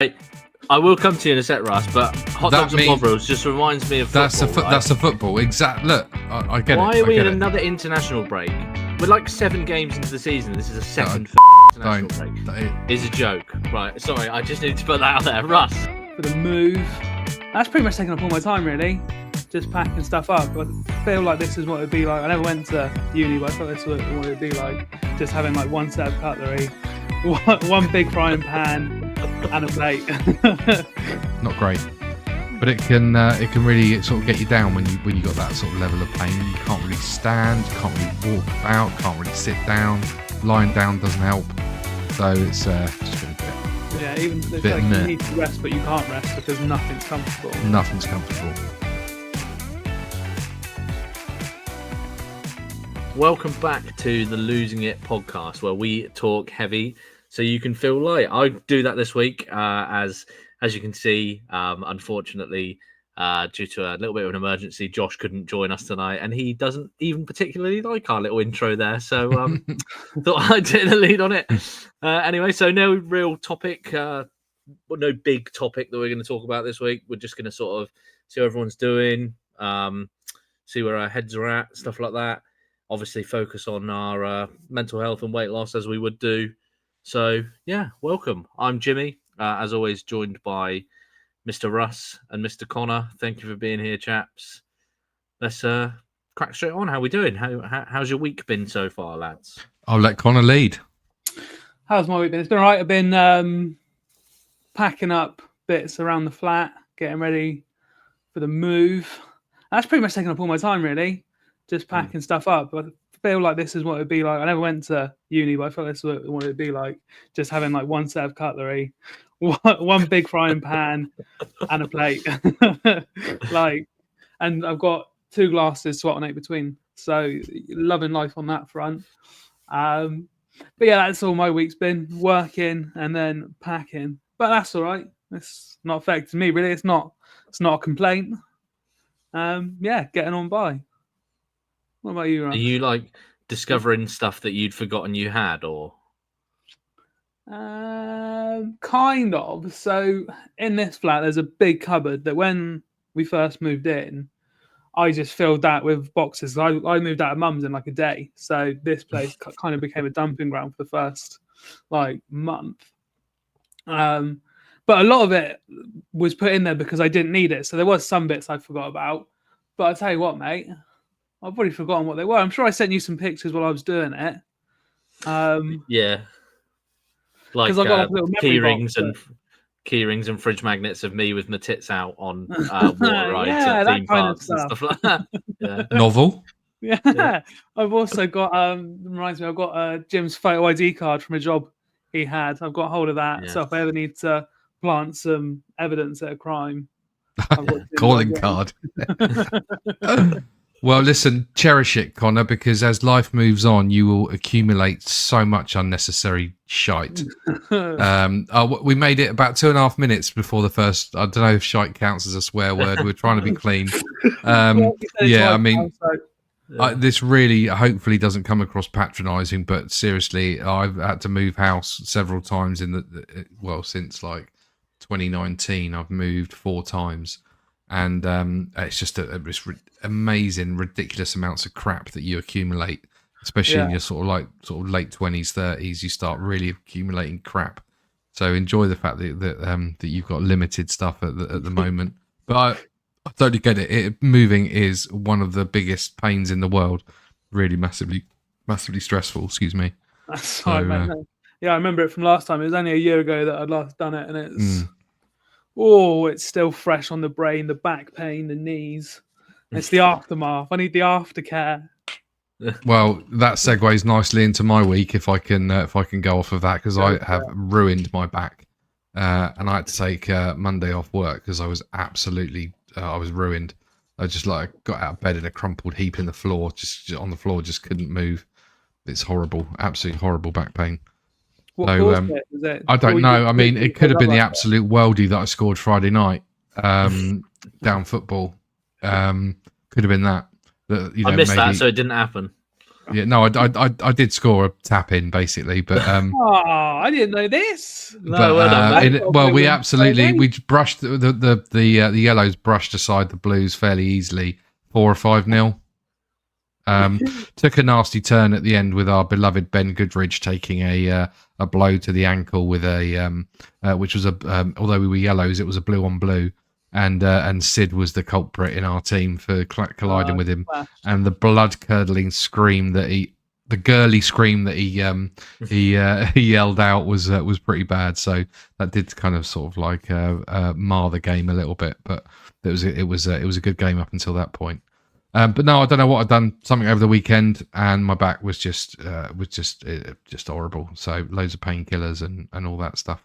I will come to you in a sec, Russ, but hot dogs and Bovrils just reminds me of football. That's a football. Exactly. Look, I get it. Why are we in another international break? We're like 7 games into the season. This is a second international break. It's a joke. Right, sorry, I just need to put that out there. Russ. For the move. That's pretty much taking up all my time, really. Just packing stuff up. I feel like this is what it'd be like. I never went to uni, but I thought this is what it'd be like. Just having like one set of cutlery, one big frying pan, and a plate. Not great, but it can really sort of get you down when you got that sort of level of pain. You can't really stand, you can't really walk about, can't really sit down. Lying down doesn't help, so it's just been a bit. Yeah, even it's like you need to rest, but you can't rest because nothing's comfortable. Nothing's comfortable. Welcome back to the Losing It podcast, where we talk heavy so you can feel light. I do that this week, as you can see. Unfortunately, due to a little bit of an emergency, Josh couldn't join us tonight, and he doesn't even particularly like our little intro there. So thought I'd take the lead on it. Anyway, so no real topic, no big topic that we're going to talk about this week. We're just going to sort of see how everyone's doing, see where our heads are at, stuff like that. Obviously, focus on our mental health and weight loss as we would do. So, yeah, welcome. I'm Jimmy, as always, joined by Mr. Russ and Mr. Connor. Thank you for being here, chaps. Let's crack straight on. How are we doing? How's your week been so far, lads? I'll let Connor lead. How's my week been? It's been all right. I've been packing up bits around the flat, getting ready for the move. That's pretty much taking up all my time, really. Just packing stuff up. I feel like this is what it'd be like. I never went to uni, but I feel this is what it'd be like. Just having like one set of cutlery, one big frying pan, and a plate. And I've got 2 glasses to alternate between. So loving life on that front. But yeah, that's all my week's been. Working and then packing. But that's all right. It's not affecting me really. It's not a complaint. Yeah, getting on by. What about you, Ryan? Are you like discovering stuff that you'd forgotten you had, or? Kind of. So in this flat, there's a big cupboard that when we first moved in, I just filled that with boxes. I moved out of mum's in like a day. So this place kind of became a dumping ground for the first like month. But a lot of it was put in there because I didn't need it. So there was some bits I forgot about. But I tell you what, mate, I've already forgotten what they were. I'm sure I sent you some pictures while I was doing it. Yeah. Like I got a key rings and fridge magnets of me with my tits out on water rides and theme parks and stuff like that. Yeah. Novel. Yeah. I've also got reminds me, I've got Jim's photo ID card from a job he had. I've got hold of that. Yeah. So if I ever need to plant some evidence at a crime, I've got calling card. Well, listen, cherish it, Connor, because as life moves on, you will accumulate so much unnecessary shite. We made it about 2.5 minutes before the first. I don't know if shite counts as a swear word. We're trying to be clean. This really hopefully doesn't come across patronising, but seriously, I've had to move house several times since like 2019. I've moved 4 times. And it's just amazing, ridiculous amounts of crap that you accumulate, especially in your sort of late 20s, 30s. You start really accumulating crap. So enjoy the fact that you've got limited stuff at the moment. But I totally get it. Moving is one of the biggest pains in the world. Really massively stressful. Excuse me. That's fine, mate. Yeah, I remember it from last time. It was only a year ago that I'd last done it, and it's. Oh, it's still fresh on the brain, the back pain, the knees. It's the aftermath. I need the aftercare. Well, that segues nicely into my week if I can go off of that, because I have ruined my back, and I had to take Monday off work because I was absolutely I was ruined. I just got out of bed in a crumpled heap in the floor, just on the floor, just couldn't move. It's horrible, absolutely horrible back pain. What caused it? Was it I don't know. I mean, it could have been the absolute worldie that I scored Friday night down football. Could have been that. I missed that, so it didn't happen. Yeah, no, I did score a tap in basically, but Oh, I didn't know this. No, well done, mate. we absolutely we brushed the yellows brushed aside the blues fairly easily, 4 or 5-0. Took a nasty turn at the end with our beloved Ben Goodridge taking a blow to the ankle with a which was although we were yellows, it was a blue on blue, and Sid was the culprit in our team for colliding with him, and the blood curdling scream that the girly scream that he yelled out was pretty bad. So that did kind of sort of like mar the game a little bit, but it was a good game up until that point. But no, I don't know what I've done. Something over the weekend, and my back was just horrible. So loads of painkillers and all that stuff.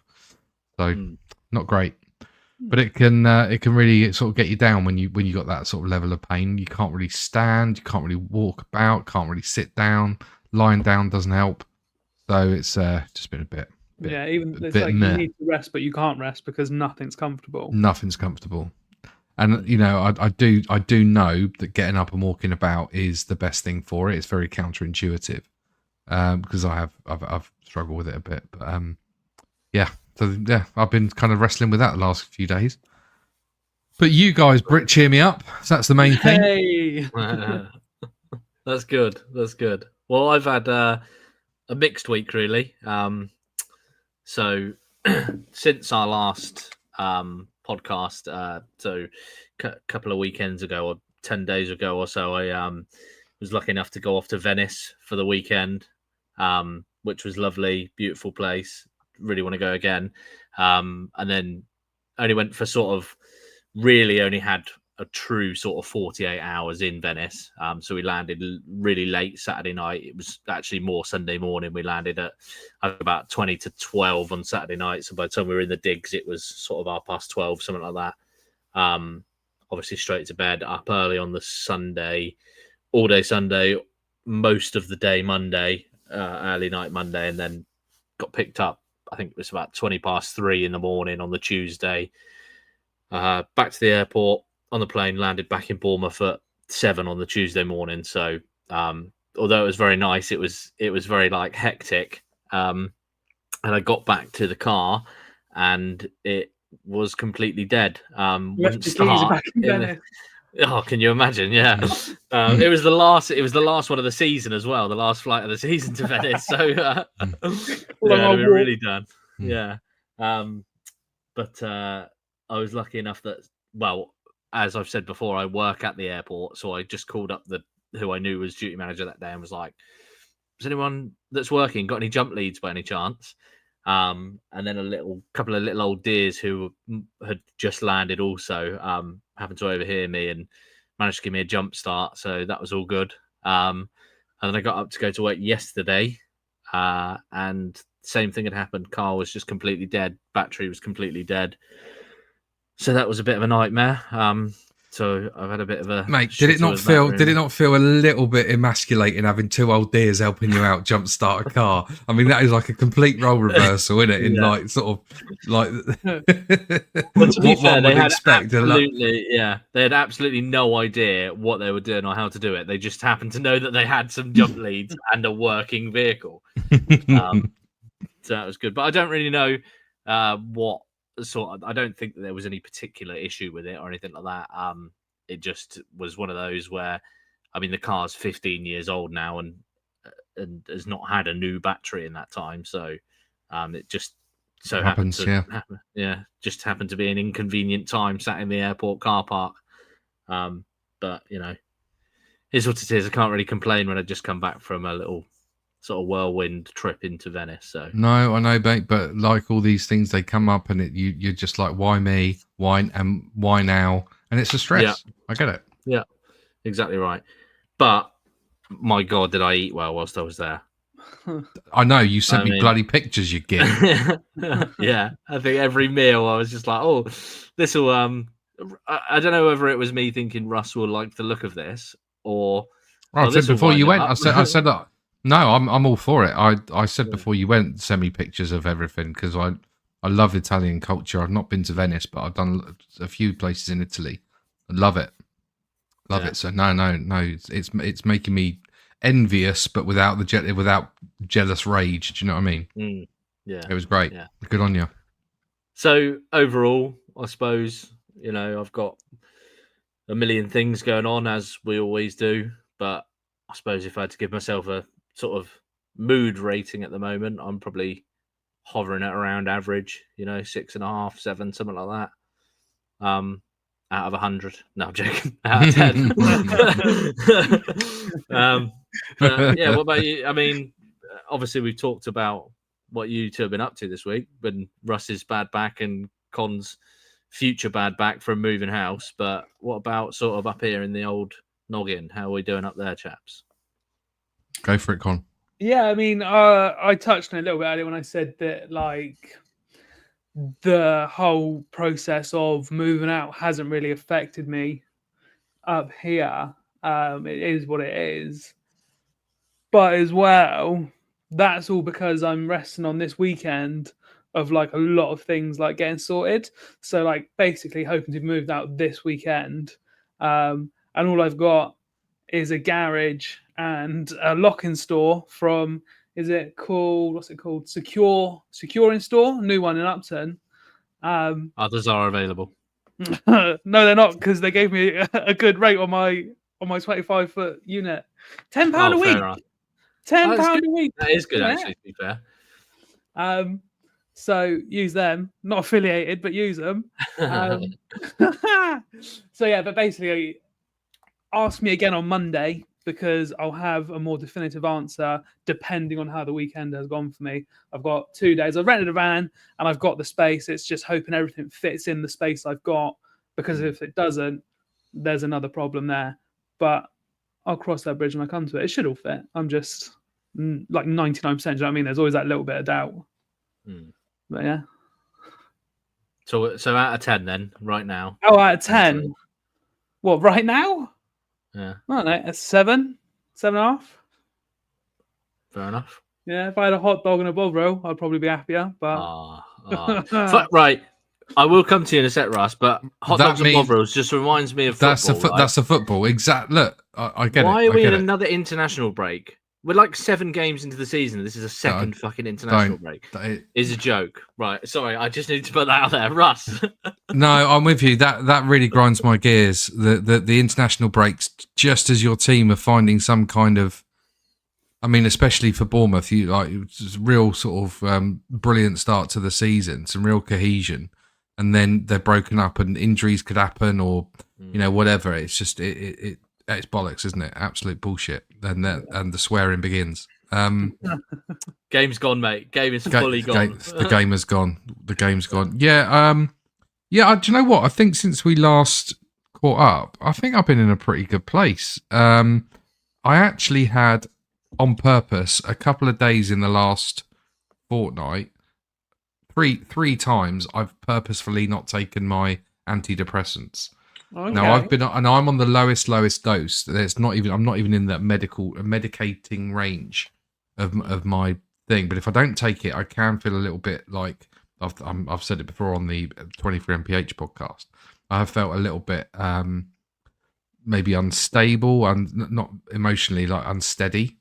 So not great. But it can really sort of get you down when you got that sort of level of pain. You can't really stand, you can't really walk about, can't really sit down. Lying down doesn't help. So it's just been a bit even it's like you need to rest, but you can't rest because nothing's comfortable. Nothing's comfortable. And I do know that getting up and walking about is the best thing for it. It's very counterintuitive because I've struggled with it a bit. But I've been kind of wrestling with that the last few days. But you guys, Brit, cheer me up. So that's the main thing. Hey. That's good. That's good. Well, I've had a mixed week really. So since our last podcast, so a couple of weekends ago or 10 days ago or so, I was lucky enough to go off to Venice for the weekend, which was lovely, beautiful place. Really want to go again. And then only went for really only had a true sort of 48 hours in Venice. So we landed really late Saturday night. It was actually more Sunday morning. We landed at about 20 to 12 on Saturday night. So by the time we were in the digs, it was sort of 12:30, something like that. Obviously straight to bed, up early on the Sunday, all day Sunday, most of the day Monday, early night Monday, and then got picked up. I think it was about 3:20 in the morning on the Tuesday. Back to the airport on the plane, landed back in Bournemouth at 7 on the Tuesday morning. So although it was very nice, it was very like hectic. And I got back to the car and it was completely dead. Wouldn't start. Oh, can you imagine? Yeah. It was the last one of the season as well, the last flight of the season to Venice. So we're really done. Yeah. But I was lucky enough that, well, as I've said before, I work at the airport, so I just called up who I knew was duty manager that day and was like, "Has anyone that's working got any jump leads by any chance?" And then a couple of little old dears who had just landed also happened to overhear me and managed to give me a jump start, so that was all good. And then I got up to go to work yesterday, and same thing had happened. Car was just completely dead. Battery was completely dead. So that was a bit of a nightmare. So I've had a bit of a mate. Did it not feel a little bit emasculating having two old dears helping you out jump start a car? I mean, that is like a complete role reversal, isn't it? In like sort of like well, to be fair, they had they had absolutely no idea what they were doing or how to do it. They just happened to know that they had some jump leads and a working vehicle. So that was good, but I don't really know what. I don't think that there was any particular issue with it or anything like that. It just was one of those where, I mean, the car's 15 years old now and has not had a new battery in that time. So it just so happened to happen. Yeah, just happened to be an inconvenient time sat in the airport car park. But here's what it is. I can't really complain when I just come back from a little sort of whirlwind trip into Venice. So no, I know, mate, but like all these things, they come up and you're just like, why me? Why now? And it's a stress. Yeah. I get it. Yeah, exactly right. But my God, did I eat well whilst I was there? I know you sent me bloody pictures, you git. Yeah, I think every meal I was just like, oh, this will. I don't know whether it was me thinking Russ will like the look of this, or I said before you went. I said that. No, I'm all for it. I said before you went, send me pictures of everything because I love Italian culture. I've not been to Venice, but I've done a few places in Italy. I love it, love it. So no, it's making me envious, but without without jealous rage. Do you know what I mean? Yeah, It was great. Yeah. Good on you. So overall, I suppose I've got a million things going on as we always do, but I suppose if I had to give myself a sort of mood rating at the moment, I'm probably hovering at around average. 6.5, 7, something like that. Out of 100. No, I'm joking. Out of 10. But yeah, what about you? I mean, obviously we've talked about what you two have been up to this week, when Russ's bad back and Con's future bad back from moving house. But what about sort of up here in the old noggin? How are we doing up there, chaps? Go for it, Con. Yeah, I mean, I touched on it a little bit earlier when I said that, like, the whole process of moving out hasn't really affected me up here. It is what it is. But as well, that's all because I'm resting on this weekend of like a lot of things like getting sorted. So like basically hoping to be moved out this weekend. And all I've got is a garage and a lock-in store from, what's it called? Secure in Store, new one in Upton. Others are available. No, they're not, because they gave me a good rate on my 25-foot unit. £10 a week. Fair enough. £10 a week. That is good, Yeah. actually, to be fair. So use them, not affiliated, but use them. So yeah, but basically, ask me again on Monday, because I'll have a more definitive answer depending on how the weekend has gone for me. I've got 2 days. I've rented a van and I've got the space. It's just hoping everything fits in the space I've got, because if it doesn't, there's another problem there. But I'll cross that bridge when I come to it. It should all fit. I'm just like 99%. Do you know what I mean? There's always that little bit of doubt. But yeah. So out of 10 then, right now. Oh, out of 10. What, right now? Yeah. I don't know, a 7, 7.5. Fair enough. Yeah, if I had a hot dog and a Bovril, I'd probably be happier. But right. I will come to you in a sec, Russ, but hot dogs and Bovrils just reminds me of football. That's a football. Exactly. Look, I get it. Why are we in another international break? We're like 7 games into the season. This is a second fucking international break. It's a joke. Right. Sorry, I just need to put that out there. Russ. No, I'm with you. That really grinds my gears. The international breaks, just as your team are finding some kind of, I mean, especially for Bournemouth, it's a real sort of brilliant start to the season, some real cohesion, and then they're broken up and injuries could happen or whatever. It's just it's bollocks, isn't it? Absolute bullshit. And the swearing begins. Game's gone, mate. Game is fully gone. The game has gone. The game's gone. Yeah. Do you know what? I think since we last caught up, I think I've been in a pretty good place. I actually had, on purpose, a couple of days in the last fortnight, three times I've purposefully not taken my antidepressants. Okay. Now I'm on the lowest dose. I'm not even in that medicating range of my thing. But if I don't take it, I can feel a little bit like I've said it before on the 23 MPH podcast. I have felt a little bit maybe unstable and not emotionally, like unsteady.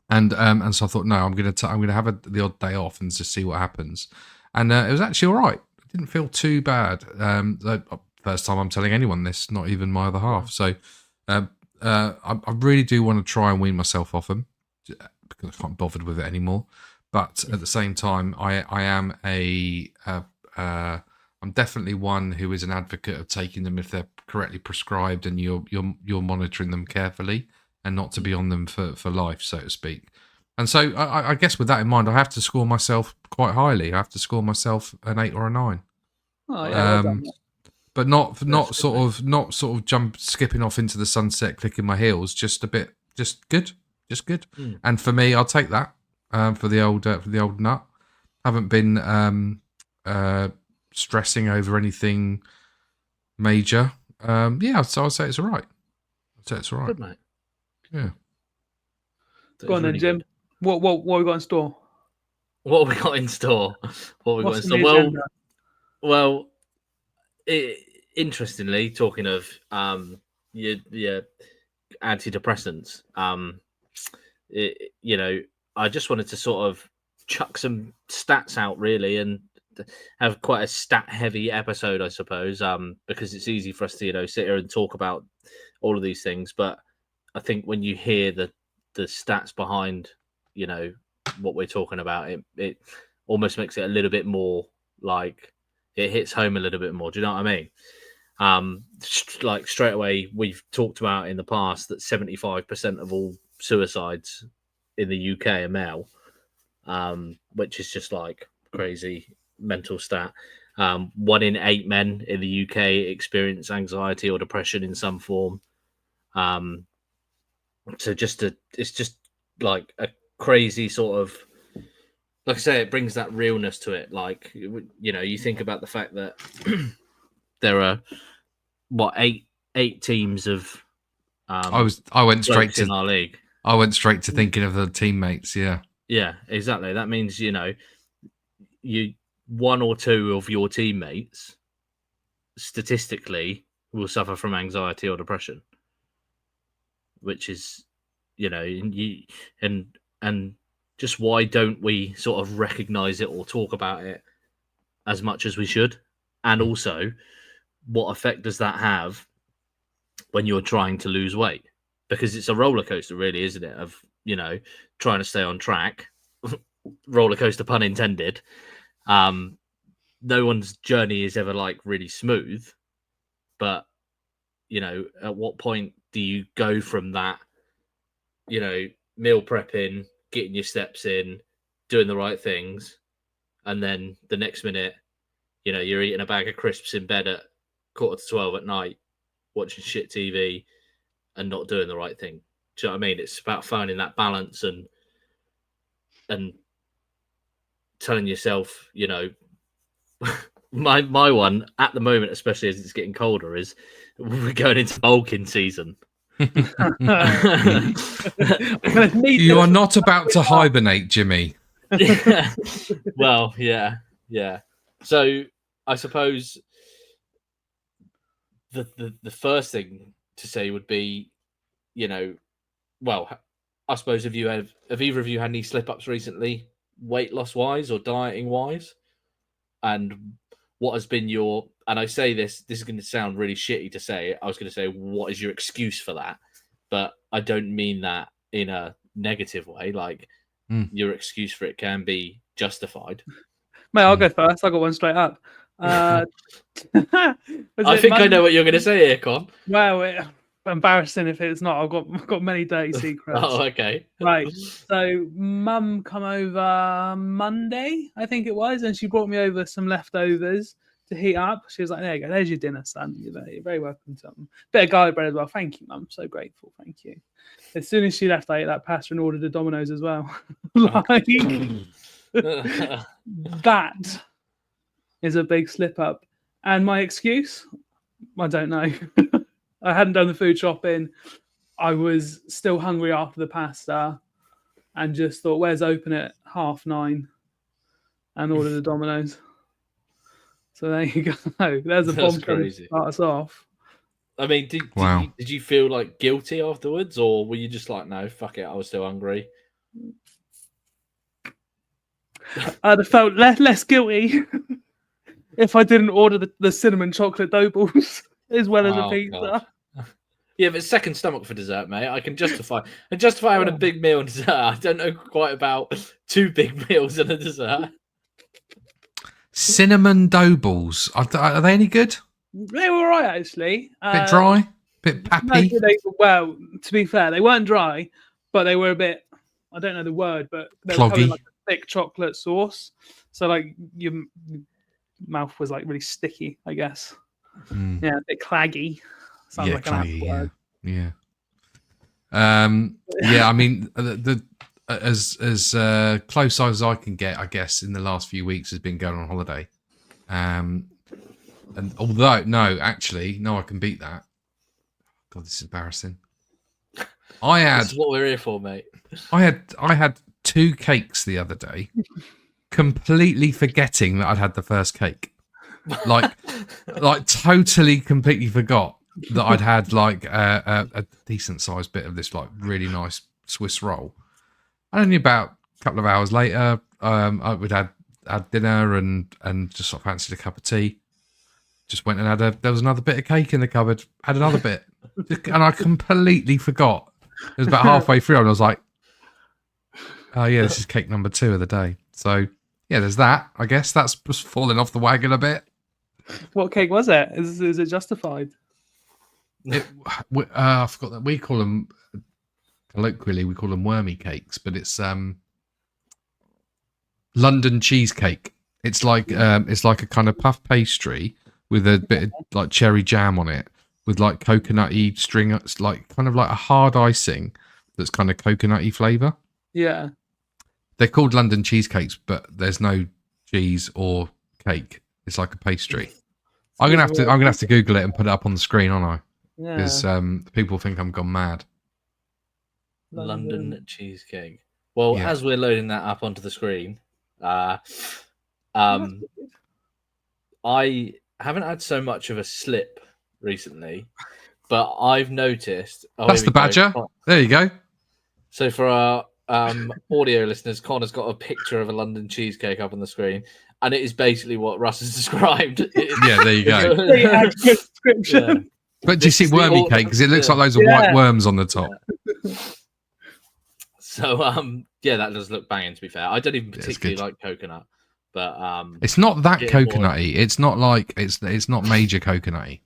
And so I thought, no, I'm gonna have the odd day off and just see what happens. And it was actually all right. It didn't feel too bad. First time I'm telling anyone this, not even my other half. So I really do want to try and wean myself off them, because I can't be bothered with it anymore. But at the same time, I am I'm definitely one who is an advocate of taking them if they're correctly prescribed and you're monitoring them carefully, and not to be on them for life, so to speak. And so I guess with that in mind, I have to score myself quite highly. I have to score myself an 8 or a 9. Oh yeah, well done. But not sort of skipping off into the sunset, clicking my heels. Just good. And for me, I'll take that for the old nut. Haven't been stressing over anything major. So I'll say it's all right. Good, mate. Yeah. Go on then, Jim. Good. What we got in store? What we got in store? Well, interestingly, talking of your antidepressants. I just wanted to sort of chuck some stats out really and have quite a stat heavy episode, I suppose, because it's easy for us to sit here and talk about all of these things. But I think when you hear the stats behind what we're talking about, it almost makes it a little bit more like it hits home a little bit more. Do you know what I mean? Like straight away, we've talked about in the past that 75% of all suicides in the UK are male, which is just like crazy mental stat. 1 in 8 men in the UK experience anxiety or depression in some form. So it's just like a crazy sort of, like I say, it brings that realness to it. Like, you think about the fact that there are eight teams of I went straight in our league. I went straight to thinking of the teammates. Yeah, exactly. That means you 1 or 2 of your teammates statistically will suffer from anxiety or depression, which is and just why don't we sort of recognize it or talk about it as much as we should? And also, what effect does that have when you're trying to lose weight? Because it's a roller coaster, really, isn't it? Of trying to stay on track. Roller coaster, pun intended. No one's journey is ever like really smooth, but at what point do you go from that? Meal prepping, getting your steps in, doing the right things, and then the next minute, you're eating a bag of crisps in bed at 11:45 at night, watching shit TV, and not doing the right thing. Do you know what I mean? It's about finding that balance and telling yourself, my one at the moment, especially as it's getting colder, is we're going into bulking season. You are not about to hibernate, Jimmy. Well, yeah. So I suppose the first thing to say would be, well, I suppose have either of you had any slip ups recently, weight loss wise or dieting wise? And what has been your, and I say this is going to sound really shitty to say, I was going to say, what is your excuse for that? But I don't mean that in a negative way. Like, your excuse for it can be justified. Mate, I'll go first. I got one straight up. I think I know what you're going to say here, Con. Well, embarrassing if it's not. I've got many dirty secrets. Oh, okay. Right. So, Mum come over Monday, I think it was, and she brought me over some leftovers to heat up. She was like, "There you go. There's your dinner, son. You're very welcome to them. Bit of garlic bread as well. Thank you, Mum. So grateful. Thank you." As soon as she left, I ate that pasta and ordered a Domino's as well. Like that is a big slip up. And my excuse, I don't know. I hadn't done the food shopping. I was still hungry after the pasta and just thought, where's open at 9:30? And ordered a Domino's. So there you go. There's a bomb to start us off. I mean, did you feel like guilty afterwards, or were you just like, no, fuck it, I was still hungry? I'd have felt less guilty if I didn't order the cinnamon chocolate dough balls as well as a pizza. God. Yeah, but second stomach for dessert, mate. I can justify having a big meal and dessert. I don't know quite about 2 big meals and a dessert. Cinnamon dough balls. Are they any good? They were all right, actually. Bit dry? Bit pappy? Well, to be fair, they weren't dry, but they were a bit, I don't know the word, but they were covered in like a thick chocolate sauce. So like your mouth was like really sticky, I guess. Yeah, a bit claggy. Sounds like claggy, an word. Yeah. Yeah, I mean, as close as I can get, I guess, in the last few weeks has been going on holiday. And although, no, I can beat that. God, this is embarrassing. This is what we're here for, mate. I had 2 cakes the other day, completely forgetting that I'd had the first cake. Like totally, completely forgot. that I'd had like a decent sized bit of this like really nice Swiss roll. And only about a couple of hours later, I would had dinner and just sort of fancied a cup of tea. Just went and there was another bit of cake in the cupboard. Had another bit, and I completely forgot. It was about halfway through, and I was like, "Oh yeah, this is cake number 2 of the day." So yeah, there's that. I guess that's just falling off the wagon a bit. What cake was it? Is it justified? I forgot that we call them colloquially. We call them wormy cakes, but it's London cheesecake. It's like a kind of puff pastry with a bit of like cherry jam on it, with like coconutty string. It's like kind of like a hard icing that's kind of coconutty flavour. Yeah. They're called London cheesecakes, but there's no cheese or cake. It's like a pastry. I'm gonna have to Google it and put it up on the screen, aren't I? Yeah. Because people think I'm gone mad. London cheesecake. Well, Yeah. as we're loading that up onto the screen, I haven't had so much of a slip recently, but I've noticed. That's the badger. There you go. So for our audio listeners, Connor's got a picture of a London cheesecake up on the screen, and it is basically what Russ has described. Yeah, there you go. Pretty accurate description. Yeah. But do you see wormy cake? Because it looks like loads of white worms on the top. Yeah. So yeah, that does look banging. To be fair, I don't even particularly like coconut, but it's not that coconutty. It's not like it's not major coconutty.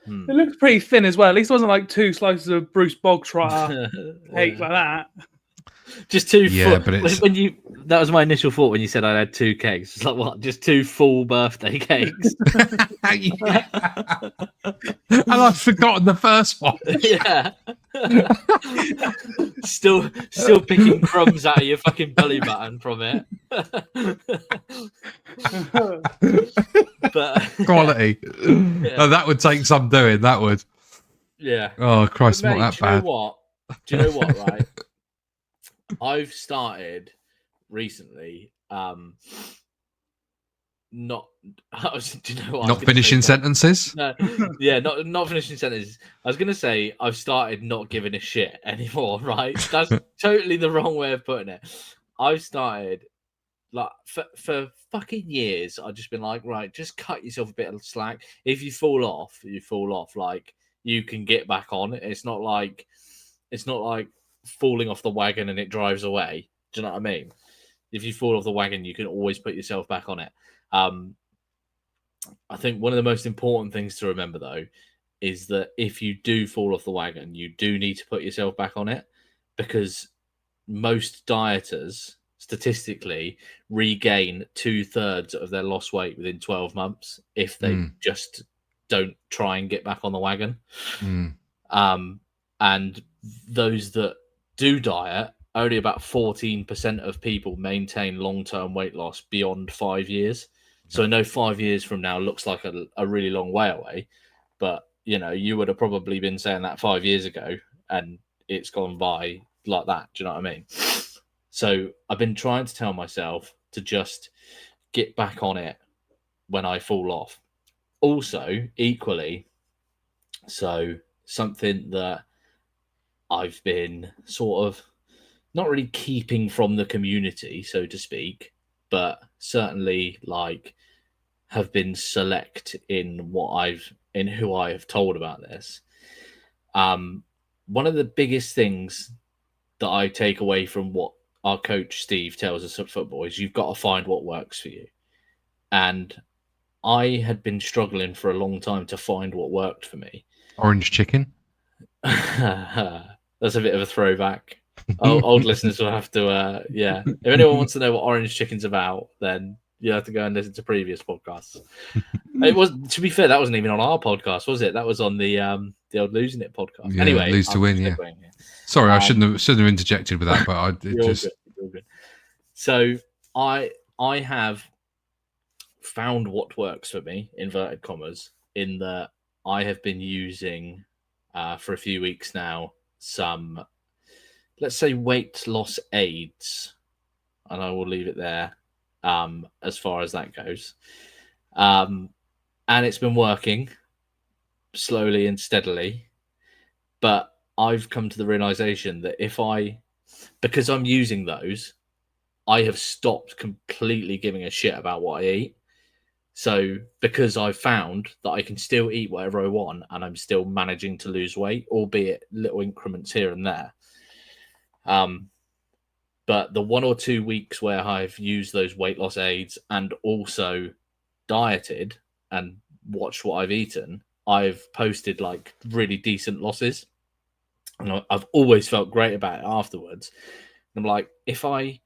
It looks pretty thin as well. At least it wasn't like 2 slices of Bruce Bogtrotter cake like that. Just 2 Yeah, but it's... that was my initial thought when you said I had 2 cakes. It's like, what? Just 2 full birthday cakes? And I've forgotten the first one. Yeah. still picking crumbs out of your fucking belly button from it. But quality. Yeah. Oh, that would take some doing. That would. Yeah. Oh Christ, not that bad. Do you know what? Right. I've started recently. Not finishing sentences. No, yeah, not finishing sentences. I was gonna say I've started not giving a shit anymore. Right, that's totally the wrong way of putting it. I've started like for fucking years. I've just been like, right, just cut yourself a bit of slack. If you fall off, you fall off. Like you can get back on. It's not like falling off the wagon and it drives away. Do you know what I mean? If you fall off the wagon, you can always put yourself back on it. I think one of the most important things to remember, though, is that if you do fall off the wagon, you do need to put yourself back on it, because most dieters statistically regain 2/3 of their lost weight within 12 months if they just don't try and get back on the wagon. And those that do diet, only about 14% of people maintain long-term weight loss beyond 5 years. So I know 5 years from now looks like a really long way away, but you know, you would have probably been saying that 5 years ago and it's gone by like that. Do you know what I mean? So I've been trying to tell myself to just get back on it when I fall off. Also, equally, so something that I've been sort of not really keeping from the community, so to speak, but certainly like have been select in who I have told about this. One of the biggest things that I take away from what our coach Steve tells us at football is you've got to find what works for you. And I had been struggling for a long time to find what worked for me. Orange chicken. That's a bit of a throwback. Old listeners will have to, yeah. If anyone wants to know what orange chicken's about, then you have to go and listen to previous podcasts. It was, to be fair, that wasn't even on our podcast, was it? That was on the old Losing It podcast. Yeah, anyway, lose to win. Yeah. Sorry, I shouldn't have interjected with that, but Good. So I have found what works for me, inverted commas, in that I have been using for a few weeks now some, let's say, weight loss aids, and I will leave it there as far as that goes. And it's been working slowly and steadily. But I've come to the realization that because I'm using those, I have stopped completely giving a shit about what I eat. So because I've found that I can still eat whatever I want and I'm still managing to lose weight, albeit little increments here and there. But the 1 or 2 weeks where I've used those weight loss aids and also dieted and watched what I've eaten, I've posted like really decent losses. And I've always felt great about it afterwards. And I'm like, if I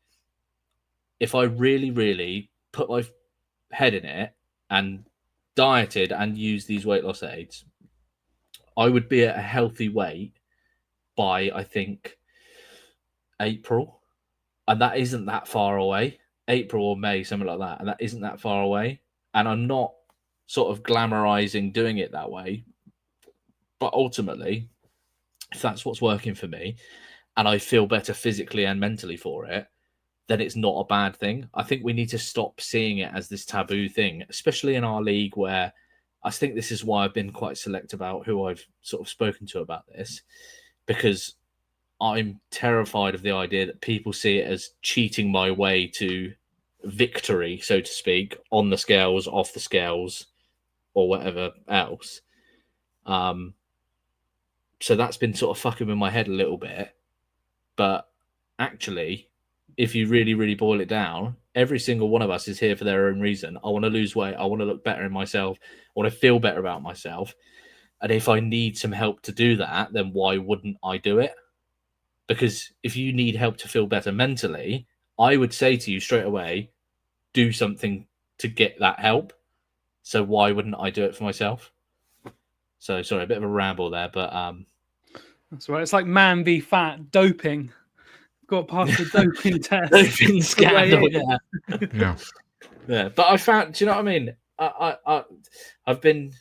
really, really put my head in it and dieted and used these weight loss aids, I would be at a healthy weight by, I think, April. And that isn't that far away. April or May, something like that. And that isn't that far away. And I'm not sort of glamorizing doing it that way. But ultimately, if that's what's working for me and I feel better physically and mentally for it, then it's not a bad thing. I think we need to stop seeing it as this taboo thing, especially in our league, where I think this is why I've been quite select about who I've sort of spoken to about this, because I'm terrified of the idea that people see it as cheating my way to victory, so to speak, on the scales, off the scales, or whatever else. So that's been sort of fucking with my head a little bit. But actually, if you really, really boil it down, every single one of us is here for their own reason. I want to lose weight. I want to look better in myself. I want to feel better about myself. And if I need some help to do that, then why wouldn't I do it? Because if you need help to feel better mentally, I would say to you straight away, do something to get that help. So why wouldn't I do it for myself? So sorry, a bit of a ramble there, but That's right. It's like man v fat doping. Got past the doping test. doping scandal, Yeah. Yeah. But I found, do you know what I mean? I've been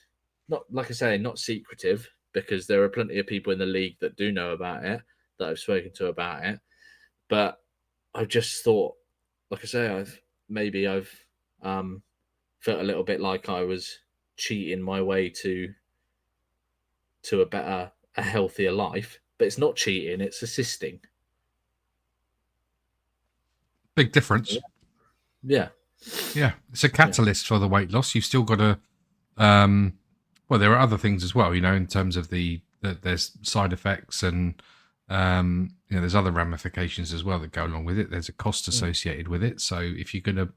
not, like I say, not secretive, because there are plenty of people in the league that do know about it, that I've spoken to about it. But I've just thought, like I say, I've felt a little bit like I was cheating my way to a healthier life. But it's not cheating, it's assisting. Big difference. Yeah. Yeah, it's a catalyst for the weight loss. You've still got to, well, there are other things as well, in terms of there's side effects and, there's other ramifications as well that go along with it. There's a cost associated with it. So if you're gonna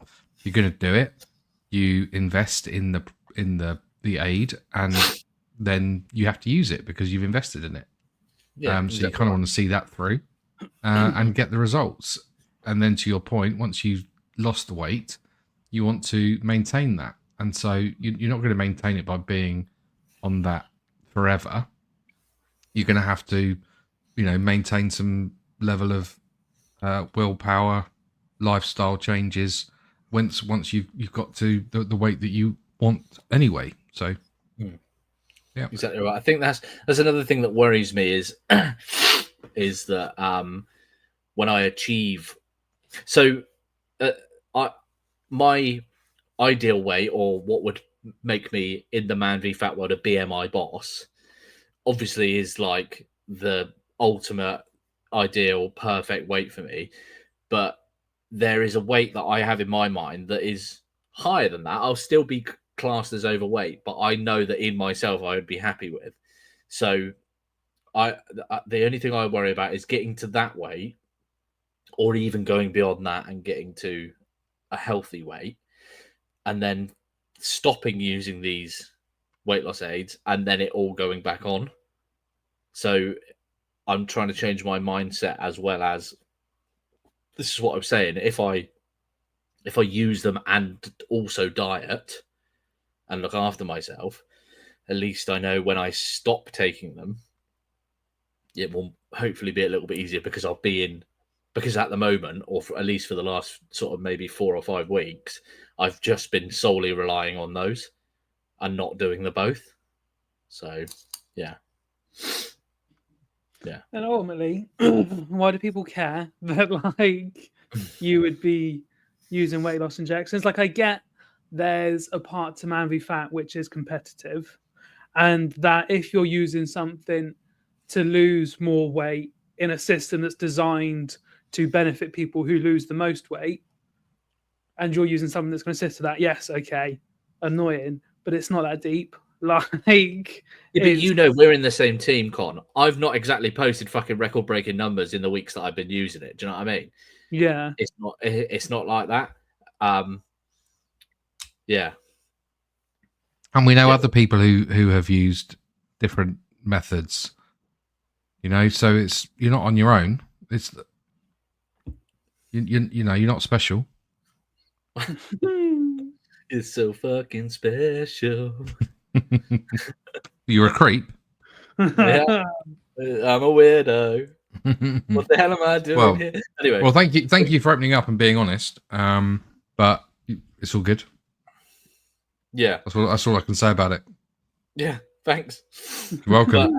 do it, you invest in the aid, and then you have to use it because you've invested in it. Yeah. So you kind of want to see that through and get the results. And then to your point, once you've lost the weight, you want to maintain that. And so you're not going to maintain it by being on that forever. You're going to have to, maintain some level of willpower, lifestyle changes once you've got to the weight that you want anyway. So, yeah, exactly right. I think that's another thing that worries me is that when I achieve, so my ideal weight, or what would make me in the man v fat world a BMI boss, obviously is like the ultimate ideal perfect weight for me. But there is a weight that I have in my mind that is higher than that. I'll still be classed as overweight, but I know that in myself I would be happy with. So the only thing I worry about is getting to that weight, or even going beyond that and getting to a healthy weight, and then stopping using these weight loss aids, and then it all going back on. So I'm trying to change my mindset, as well as, this is what I'm saying, if I use them and also diet and look after myself, at least I know when I stop taking them, it will hopefully be a little bit easier, because I'll be in, because at the moment, or at least for the last sort of maybe 4 or 5 weeks, I've just been solely relying on those and not doing the both. So, yeah. And ultimately, why do people care that like you would be using weight loss injections? Like, I get there's a part to man v fat which is competitive, and that if you're using something to lose more weight in a system that's designed to benefit people who lose the most weight, and you're using something that's going to assist to that, yes, okay, annoying, but it's not that deep. Like, Yeah, but we're in the same team, Con. I've not exactly posted fucking record-breaking numbers in the weeks that I've been using it. Do you know what I mean? yeah, It's not like that. Yeah. And we know Yeah. other people who have used different methods. So you're not on your own. It's you're not special. It's so fucking special. You're a creep. Yeah. I'm a weirdo. What the hell am I doing here? Anyway. Well, thank you for opening up and being honest. But it's all good. Yeah. That's all I can say about it. Yeah. Thanks. You're welcome.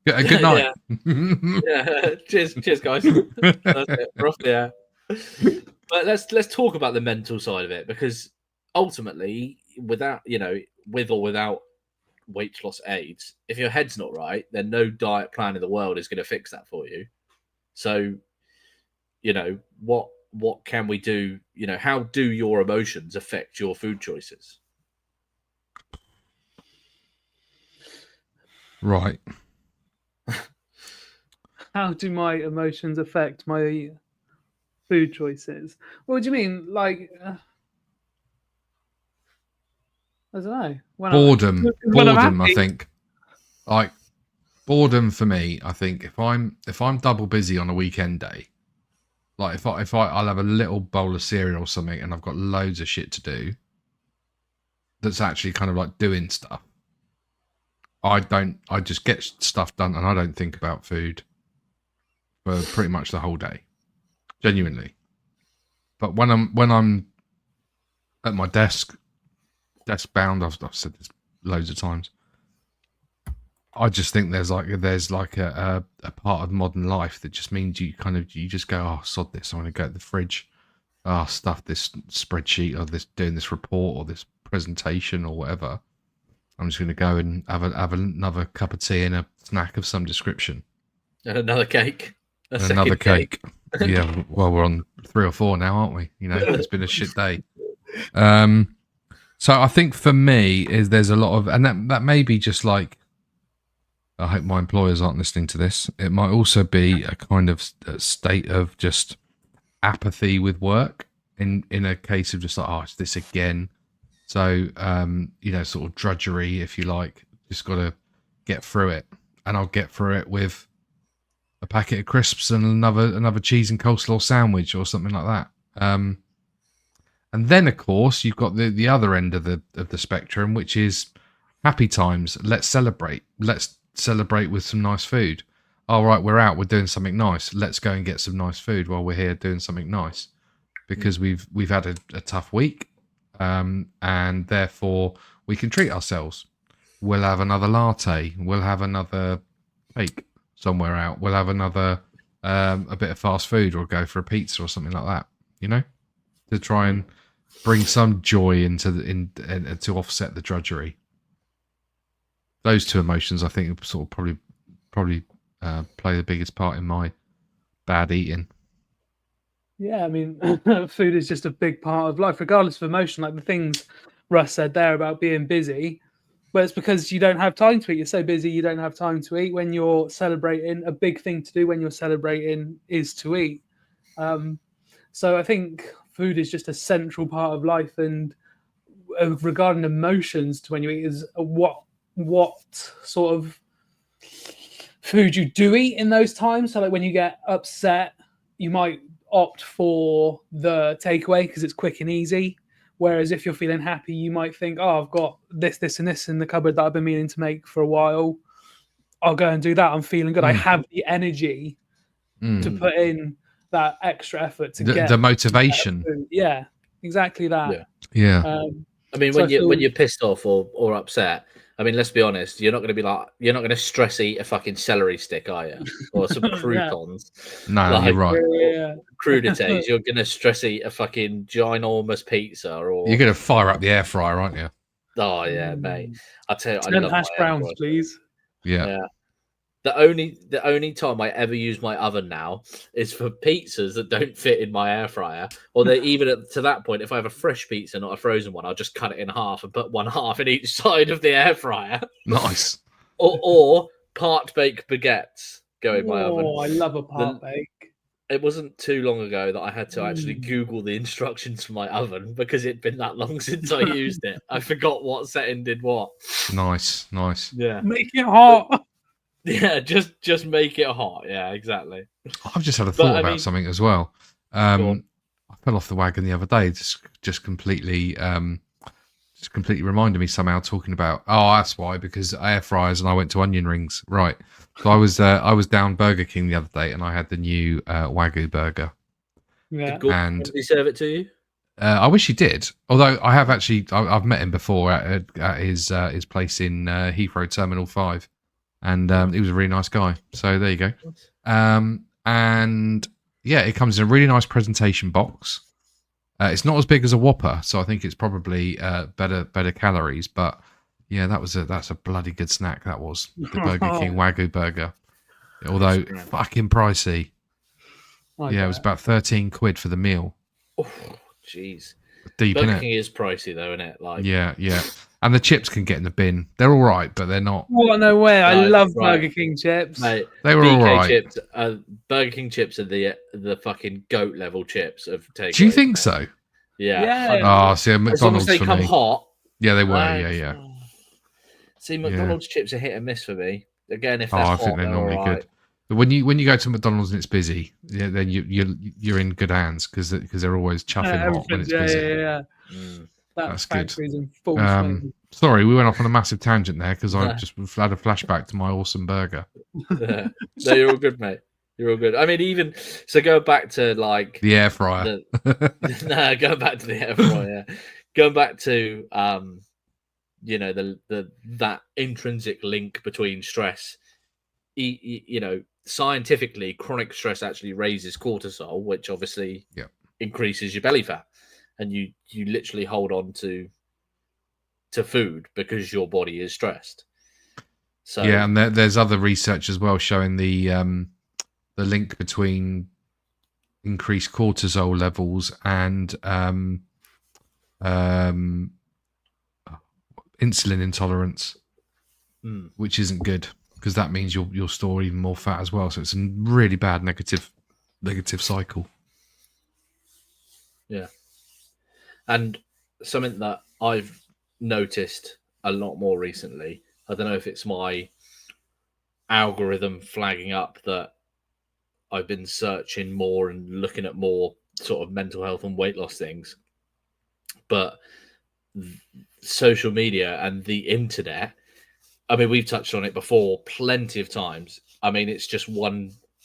But, good night. Yeah. Cheers, guys. That's it. We're off the air. But let's talk about the mental side of it, because ultimately, without with or without weight loss aids, if your head's not right, then no diet plan in the world is going to fix that for you. So, what can we do? How do your emotions affect your food choices? Right. How do my emotions affect my food choices? What do you mean? Like, I don't know. Boredom. I think. Like boredom for me. I think if I'm double busy on a weekend day, like if I'll have a little bowl of cereal or something, and I've got loads of shit to do. That's actually kind of like doing stuff. I just get stuff done, and I don't think about food for pretty much the whole day, genuinely. But when I'm at my desk bound, I've said this loads of times. I just think there's like a part of modern life that just means you just go, oh, sod this, I'm going to go to the fridge, stuff this spreadsheet or doing this report or this presentation or whatever. I'm just going to go and have another cup of tea and a snack of some description. And another cake. Another cake. Yeah, well, we're on 3 or 4 now, aren't we? It's been a shit day. So I think for me there's a lot of, and that may be just like, I hope my employers aren't listening to this. It might also be a kind of state of just apathy with work in a case of just like, oh, it's this again. So, sort of drudgery, if you like. Just got to get through it. And I'll get through it with a packet of crisps and another cheese and coleslaw sandwich or something like that. And then, of course, you've got the other end of the spectrum, which is happy times. Let's celebrate. Let's celebrate with some nice food. All right, we're out. We're doing something nice. Let's go and get some nice food while we're here doing something nice, because we've had a tough week, and therefore we can treat ourselves. We'll have another latte. We'll have another cake somewhere out. We'll have another a bit of fast food, or go for a pizza or something like that. To try and bring some joy to offset the drudgery. Those two emotions, I think, sort of probably play the biggest part in my bad eating. Yeah, I mean, food is just a big part of life, regardless of emotion. Like the things Russ said there about being busy, but it's because you don't have time to eat. You're so busy, you don't have time to eat. When you're celebrating, a big thing to do when you're celebrating is to eat. So I think food is just a central part of life. And regarding emotions to when you eat is what sort of food you do eat in those times. So like when you get upset, you might opt for the takeaway because it's quick and easy. Whereas if you're feeling happy, you might think, oh, I've got this and this in the cupboard that I've been meaning to make for a while. I'll go and do that. I'm feeling good. I have the energy to put in that extra effort to get the motivation. Yeah, exactly that. Yeah. I mean, when you're pissed off or upset, I mean, let's be honest, you're not going to stress eat a fucking celery stick, are you? Or some croutons. No, you're right. Crudités. You're going to stress eat a fucking ginormous pizza, or you're going to fire up the air fryer, aren't you? Oh yeah, mate. I tell you, I 10 love hash my air browns, fryer. please. Yeah. Yeah. The only time I ever use my oven now is for pizzas that don't fit in my air fryer. Or they even to that point, if I have a fresh pizza, not a frozen one, I'll just cut it in half and put one half in each side of the air fryer. Nice. Or part baked baguettes go in my oven. Oh, I love a part bake. It wasn't too long ago that I had to actually Mm. Google the instructions for my oven because it'd been that long since I used it. I forgot what setting did what. Nice. Yeah. Make it hot. Yeah, just make it hot. Yeah, exactly. I've just had a But, thought I about mean- something as well. Go on. I fell off the wagon the other day. Just completely reminded me somehow talking about. Oh, that's why, because air fryers, and I went to onion rings. Right. So I was down Burger King the other day, and I had the new Wagyu burger. Yeah. And did he serve it to you? I wish he did. Although I have actually, I've met him before at his place in Heathrow Terminal 5, and he was a really nice guy. So there you go. And yeah, it comes in a really nice presentation box. It's not as big as a Whopper, so I think it's probably better calories. But yeah, that's a bloody good snack. That was the Burger King Wagyu burger. Although fucking pricey. Yeah, it was about 13 quid for the meal. Oh, jeez. Deep in Burger it. King is pricey though, isn't it? Like, Yeah. And the chips can get in the bin. They're all right, but they're not. Oh, no way. I No, love right. Burger King chips. mate, They were all BK right. chips, Burger King chips are the fucking goat level chips of takeaway. Do you think so? Yeah. Yeah. Oh, see, As long as McDonald's they for come me. hot. Yeah, they were. like, Yeah. See, McDonald's chips are hit and miss for me. Again, if they're I hot, think they're normally all good. right. But when you go to McDonald's and it's busy, yeah, then you're in good hands because they're always chuffing hot when it's busy. Yeah. Mm. That's good. Factory's in full swing. Sorry, we went off on a massive tangent there because I just had a flashback to my awesome burger. Yeah. No, you're all good, mate. You're all good. I mean, even so, go back to like The air fryer. No, going back to the air fryer. Going back to you know, that intrinsic link between stress. You know, scientifically, chronic stress actually raises cortisol, which obviously increases your belly fat, and you literally hold on to food because your body is stressed. So yeah, and there's other research as well showing the link between increased cortisol levels and insulin intolerance, which isn't good because that means you'll store even more fat as well. So it's a really bad negative cycle. Yeah, and something that I've noticed a lot more recently. I don't know if it's my algorithm flagging up that I've been searching more and looking at more sort of mental health and weight loss things, but social media and the internet, I mean, we've touched on it before plenty of times. I mean, it's just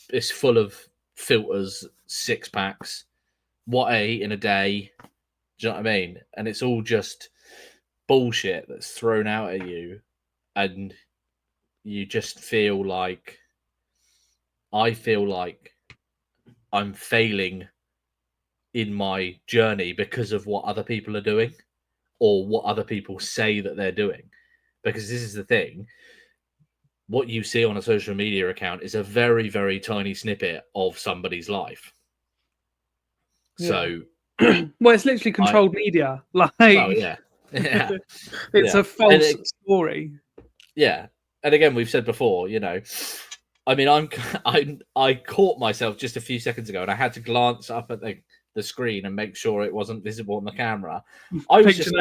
it's full of filters, 6-packs, what I eat in a day. Do you know what I mean? And it's all just bullshit that's thrown out at you, and you just feel like, I feel like I'm failing in my journey because of what other people are doing or what other people say that they're doing. Because this is the thing, what you see on a social media account is a very, very tiny snippet of somebody's life. Yeah. So, well, it's literally controlled media. Like, oh yeah, yeah, it's a false story. Yeah, and again, we've said before, you know, I mean, I caught myself just a few seconds ago, and I had to glance up at the screen and make sure it wasn't visible on the camera. I was just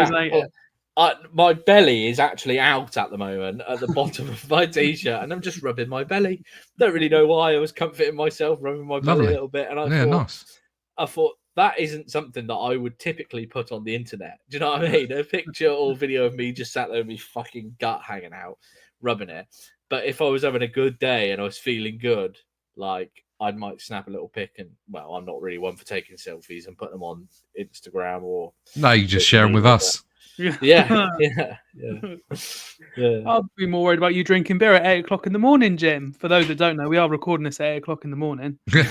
my belly is actually out at the moment at the bottom of my t-shirt, and I'm just rubbing my belly. Don't really know why. I was comforting myself, rubbing my belly a little bit, and I thought that isn't something that I would typically put on the internet. Do you know what I mean? A picture or video of me just sat there with my fucking gut hanging out, rubbing it. But if I was having a good day and I was feeling good, like, I might snap a little pic, and well, I'm not really one for taking selfies and put them on Instagram or. No, you just share them with us. Yeah. I'd be more worried about you drinking beer at 8 o'clock in the morning, Jim. For those that don't know, we are recording this at 8 o'clock in the morning. Jim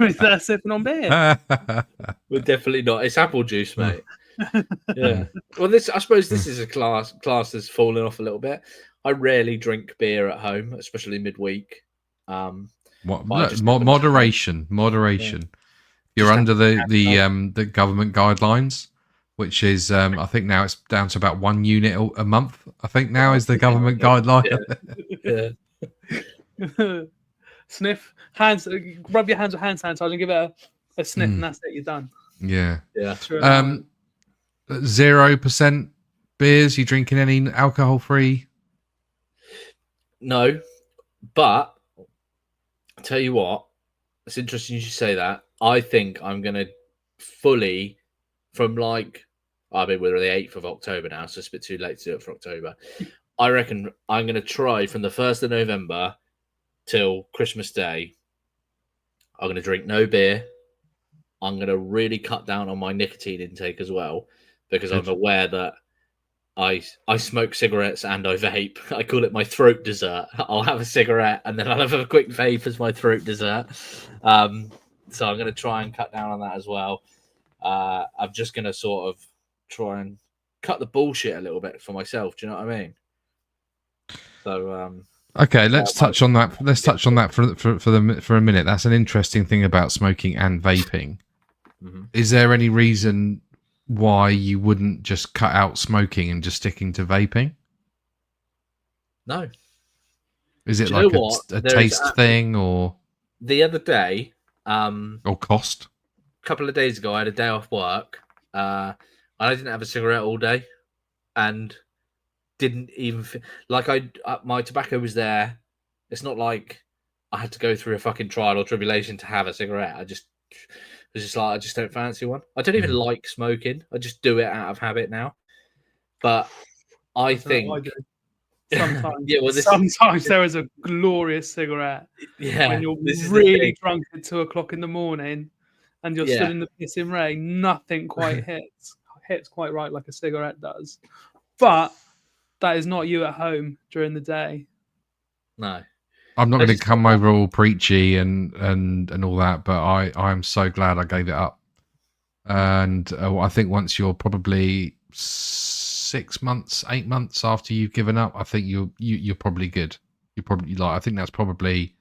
is there sipping on beer. We're definitely not. It's apple juice, mate. Yeah. Well, I suppose this is a class that's fallen off a little bit. I rarely drink beer at home, especially midweek. But I just haven't Moderation. Yeah. You're Just under haven't the government guidelines, which is I think now it's down to about 1 unit a month. I think now is the government guideline. Yeah. Sniff hands, rub your hands with hand sanitizer and give it a sniff, and that's it. You're done. Yeah. Yeah. 0% beers. You drinking any alcohol free? No, but I'll tell you what, it's interesting you should say that. I think I'm gonna fully from we're the 8th of October now, so it's a bit too late to do it for October. I reckon I'm gonna try from the 1st of November till Christmas Day. I'm gonna drink no beer. I'm gonna really cut down on my nicotine intake as well, because I'm aware that I smoke cigarettes and I vape. I call it my throat dessert. I'll have a cigarette and then I'll have a quick vape as my throat dessert. So I'm going to try and cut down on that as well. I'm just going to sort of try and cut the bullshit a little bit for myself. Do you know what I mean? So okay, let's touch on that. Let's touch on that for a minute. That's an interesting thing about smoking and vaping. Mm-hmm. Is there any reason why you wouldn't just cut out smoking and just sticking to vaping? No. Is it like a taste thing, or the other day, or cost? A couple of days ago, I had a day off work. I didn't have a cigarette all day, and didn't even my tobacco was there. It's not like I had to go through a fucking trial or tribulation to have a cigarette. I just don't fancy one. I don't even like smoking. I just do it out of habit now. But I think sometimes, sometimes there is a glorious cigarette. Yeah, when you're really drunk at 2 o'clock in the morning and you're still in the pissing rain, nothing quite hits quite right like a cigarette does. But that is not you at home during the day. No. I'm not going to come over all preachy and all that, but I'm so glad I gave it up. And I think once you're probably 6 months, 8 months after you've given up, I think you're probably good. You're probably I think that's probably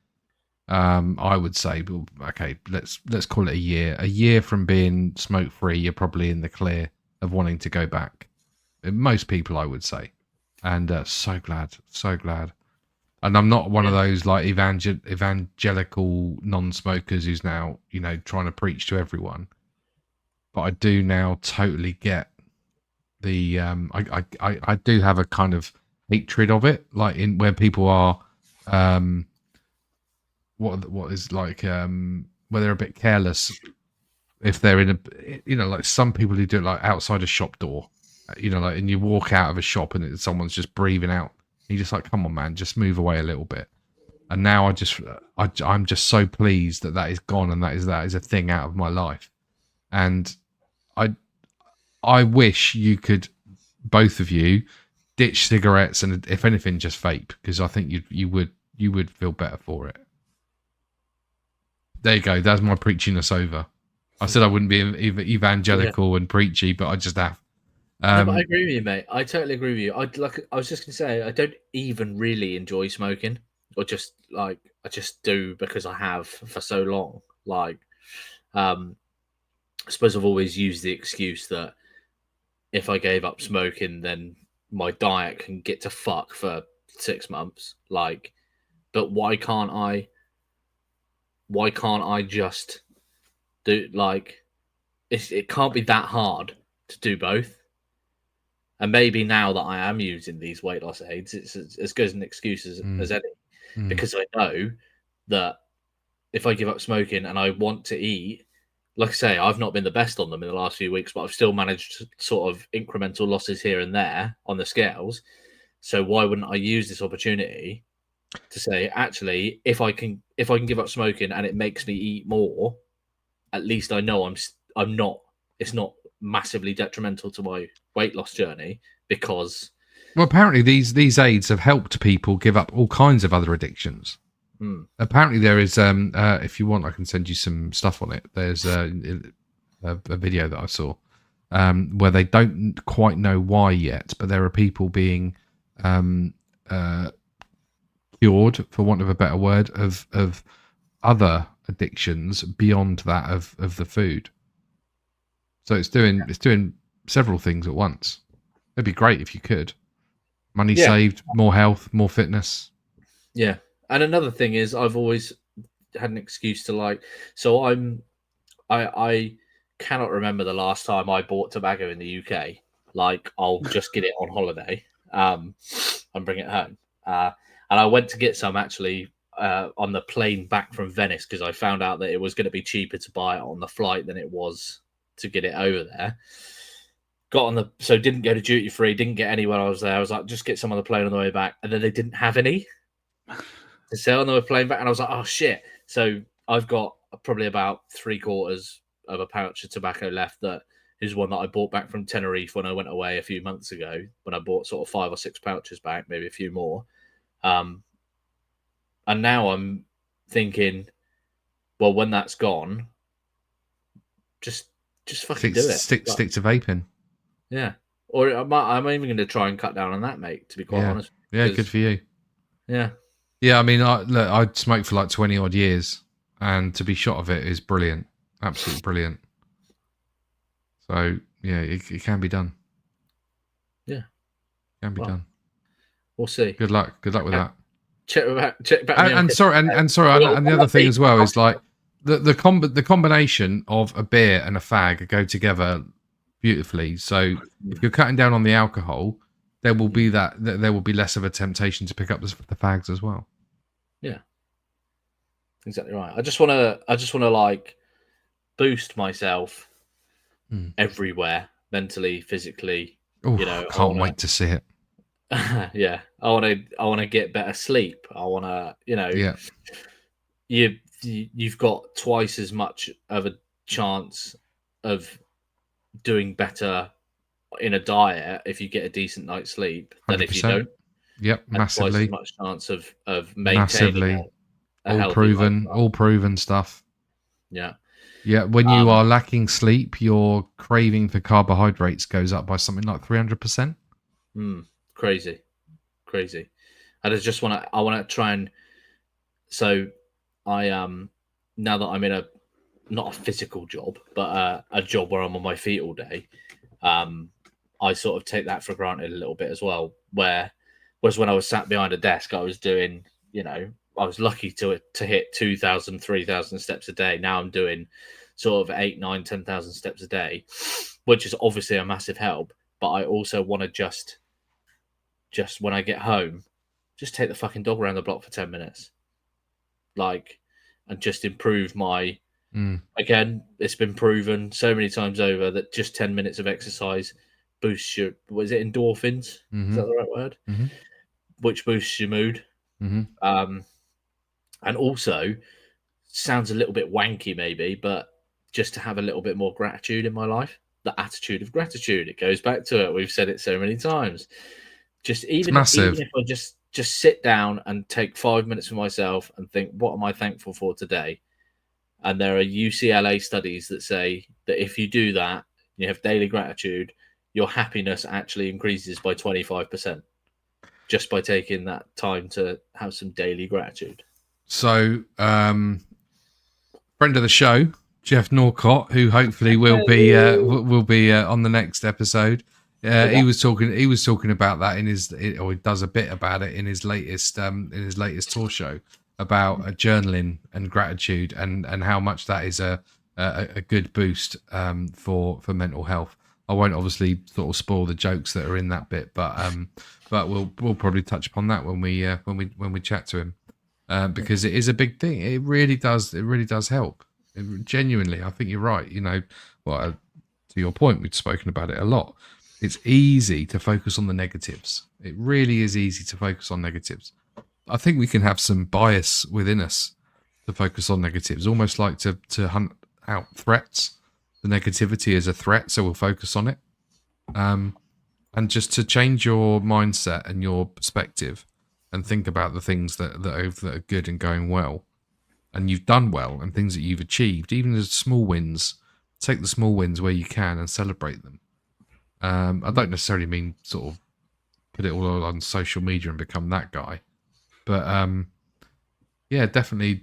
I would say, okay, let's call it a year. A year from being smoke free, you're probably in the clear of wanting to go back. Most people, I would say, and so glad. And I'm not one of those like evangelical non-smokers who's now, trying to preach to everyone. But I do now totally get the I do have a kind of hatred of it, like in where people are what is like where they're a bit careless if they're in a like some people who do it like outside a shop door, like, and you walk out of a shop and someone's just breathing out. You're just like, come on, man, just move away a little bit. And now I'm just so pleased that is gone and that is a thing out of my life. And I wish you could, both of you, ditch cigarettes and if anything, just vape, because I think you would feel better for it. There you go. That's my preachiness over. I said I wouldn't be evangelical and preachy, but I just have. No, but I agree with you, mate. I totally agree with you. I was just gonna say, I don't even really enjoy smoking, or just I just do because I have for so long. I suppose I've always used the excuse that if I gave up smoking, then my diet can get to fuck for 6 months. But why can't I? Why can't I just do it can't be that hard to do both. And maybe now that I am using these weight loss aids, it's as good an excuse as any, because I know that if I give up smoking and I want to eat, like I say, I've not been the best on them in the last few weeks, but I've still managed sort of incremental losses here and there on the scales. So why wouldn't I use this opportunity to say, actually, if I can give up smoking and it makes me eat more, at least I know I'm not. It's not massively detrimental to my weight loss journey, because apparently these aids have helped people give up all kinds of other addictions. Apparently there is if you want, I can send you some stuff on it. There's a video that I saw. where they don't quite know why yet, but there are people being cured, for want of a better word, of other addictions beyond that of the food. So it's doing several things at once. It'd be great if you could. Money saved, more health, more fitness. Yeah. And another thing is I've always had an excuse to like, so I cannot remember the last time I bought tobacco in the UK. Like, I'll just get it on holiday and bring it home. And I went to get some actually on the plane back from Venice because I found out that it was going to be cheaper to buy it on the flight than it was to get it over there. So didn't go to duty free, didn't get any when I was there. I was like, just get some on the plane on the way back. And then they didn't have any to sell on the plane back. And I was like, oh shit. So I've got probably about 3/4 of a pouch of tobacco left that is one that I bought back from Tenerife when I went away a few months ago, when I bought sort of 5 or 6 pouches back, maybe a few more. And now I'm thinking, well, when that's gone, just fucking do it. Stick to vaping. Yeah. Or I'm even going to try and cut down on that, mate, to be quite honest. Yeah, good for you. Yeah. Yeah, I mean, I'd smoked for like 20 odd years, and to be shot of it is brilliant. Absolutely brilliant. So, yeah, it can be done. Yeah. Can be done. We'll see. Good luck with that. Check back. And the other thing as well is like the combination of a beer and a fag go together beautifully. So if you're cutting down on the alcohol, there will be less of a temptation to pick up the fags as well. Yeah, exactly right. I just want to like boost myself everywhere, mentally, physicely. Oof, can't wait to see it. Yeah, I want to get better sleep. I want to, you've got twice as much of a chance of doing better in a diet if you get a decent night's sleep than 100%. If you don't. Yep, massively. Twice as much chance of maintaining all proven stuff. Yeah. Yeah, when you are lacking sleep, your craving for carbohydrates goes up by something like 300%. Crazy. And I just want to try and, so I now that I'm in not a physical job, but a job where I'm on my feet all day, I sort of take that for granted a little bit as well. Whereas when I was sat behind a desk, I was doing, I was lucky to hit 2,000, 3,000 steps a day. Now I'm doing sort of 8, 9, 10,000 steps a day, which is obviously a massive help. But I also want to just when I get home, just take the fucking dog around the block for 10 minutes. Like, and just improve my, again, it's been proven so many times over that just 10 minutes of exercise boosts your, was it endorphins? Mm-hmm. Is that the right word? Mm-hmm. Which boosts your mood. Mm-hmm. And also sounds a little bit wanky maybe, but just to have a little bit more gratitude in my life, the attitude of gratitude, it goes back to it. We've said it so many times. Just even if I just sit down and take 5 minutes for myself and think, what am I thankful for today? And there are UCLA studies that say that if you do that, you have daily gratitude, your happiness actually increases by 25% just by taking that time to have some daily gratitude. So, friend of the show, Jeff Norcott, who hopefully will be on the next episode. He was talking about that or he does a bit about it in his latest tour show about journaling and gratitude and how much that is a good boost for mental health. I won't obviously sort of spoil the jokes that are in that bit, but we'll probably touch upon that when we chat to him because it is a big thing. It really does help. Genuinely, I think you're right. To your point, we've spoken about it a lot. It's easy to focus on the negatives. It really is easy to focus on negatives. I think we can have some bias within us to focus on negatives, almost like to hunt out threats. The negativity is a threat, so we'll focus on it. And just to change your mindset and your perspective and think about the things that are good and going well. And you've done well and things that you've achieved, even as small wins. Take the small wins where you can and celebrate them. I don't necessarily mean sort of put it all on social media and become that guy, but yeah, definitely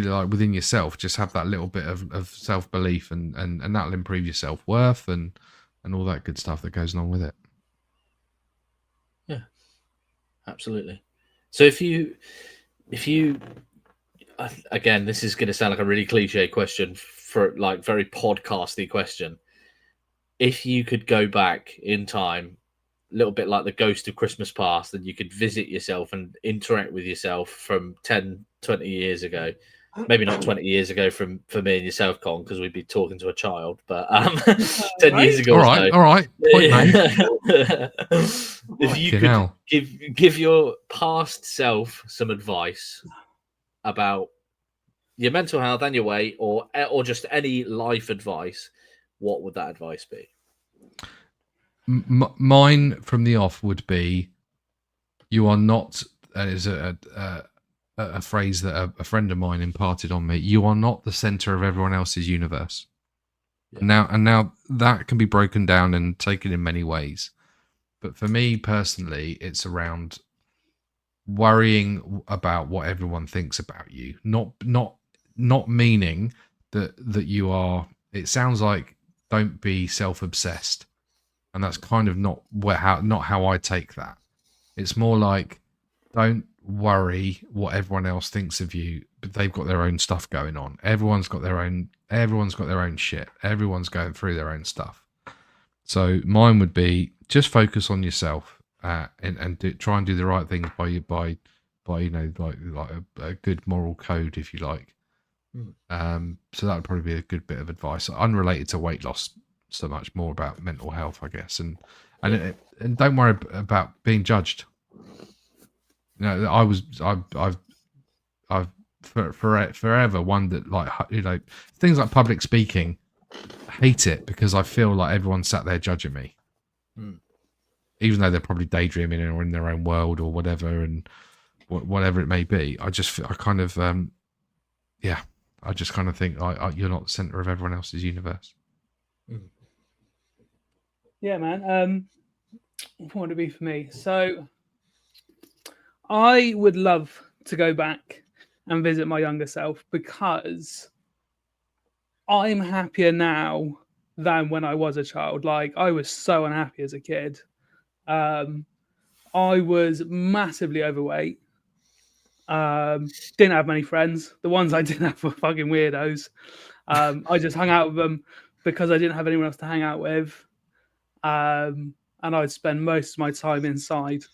like within yourself, just have that little bit of self belief, and that'll improve your self worth and all that good stuff that goes along with it. Yeah, absolutely. So if you again, this is going to sound like a really cliche question for like very podcasty question. If you could go back in time, a little bit like the ghost of Christmas past, and you could visit yourself and interact with yourself from 10, 20 years ago, maybe not 20 years ago for me and yourself, Con, because we'd be talking to a child, but 10 years ago. All right. Point made. If you could give your past self some advice about your mental health and your weight, or just any life advice, what would that advice be? Mine from the off would be, you are not, is a phrase that a friend of mine imparted on me, you are not the center of everyone else's universe. Yeah. Now that can be broken down and taken in many ways, but for me personally, it's around worrying about what everyone thinks about you, not meaning that you are, it sounds like, don't be self-obsessed, and that's kind of not how I take that. It's more like, don't worry what everyone else thinks of you, but they've got their own stuff going on. Everyone's got their own shit. Everyone's going through their own stuff. So mine would be, just focus on yourself, and try and do the right things by you know, like a good moral code, if you like. So that would probably be a good bit of advice, unrelated to weight loss so much, more about mental health, I guess, and don't worry about being judged. You know, I've forever wondered, like, you know, things like public speaking, hate it because I feel like everyone's sat there judging me, even though they're probably daydreaming or in their own world or whatever, and whatever it may be. I just kind of think you're not the center of everyone else's universe. Yeah, man. What would it be for me? So I would love to go back and visit my younger self, because I'm happier now than when I was a child. Like, I was so unhappy as a kid. I was massively overweight. Didn't have many friends. The ones I did have were fucking weirdos. I just hung out with them because I didn't have anyone else to hang out with. And I'd spend most of my time inside.